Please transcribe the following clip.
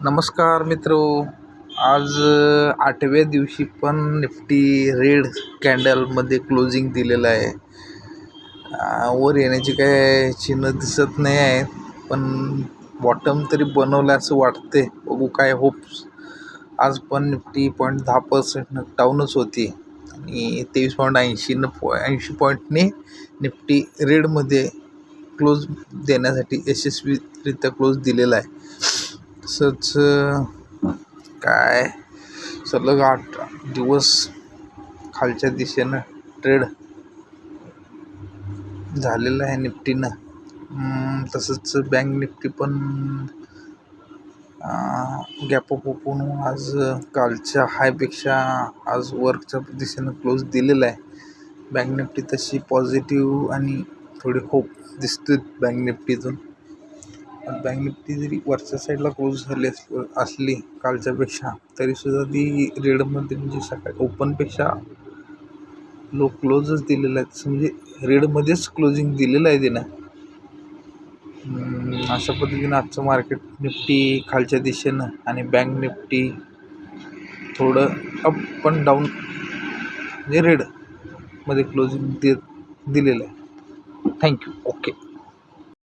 नमस्कार मित्रो. आज 8व्या दिवशी पण निफ्टी रेड कॅन्डलमध्ये क्लोजिंग दिलेलं आहे. वर येण्याची काय चिन्ह दिसत नाही आहे, पण बॉटम तरी बनवलं असं वाटते. बघू काय होप्स. आज पण निफ्टी 0.10% डाऊनच होती आणि 23.80 पॉईंटने निफ्टी रेडमध्ये क्लोज देण्यासाठी यशस्वीरित्या क्लोज दिलेला आहे. तसंच काय सलग 8 दिवस खालच्या दिशेनं ट्रेड झालेलं आहे निफ्टीनं. तसंच बँक निफ्टी पण गॅप अप ओपन आज कालच्या हायपेक्षा आज वरच्या दिशेनं क्लोज दिलेला आहे. बँक निफ्टी तशी पॉझिटिव्ह आणि थोडी होप दिसते बँक निफ्टीतून. बँक निफ्टी जरी वरच्या साईडला क्लोज झाली असली कालच्यापेक्षा, तरीसुद्धा ती रेडमध्ये म्हणजे सकाळी ओपनपेक्षा लो क्लोजच दिलेला आहे. म्हणजे रेडमध्येच क्लोजिंग दिलेलं आहे तिनं. अशा पद्धतीनं आजचं मार्केट निफ्टी खालच्या दिशेनं आणि बँक निफ्टी थोडं अप पण डाऊन म्हणजे रेडमध्ये क्लोजिंग दिलेलं आहे. थँक्यू. ओके.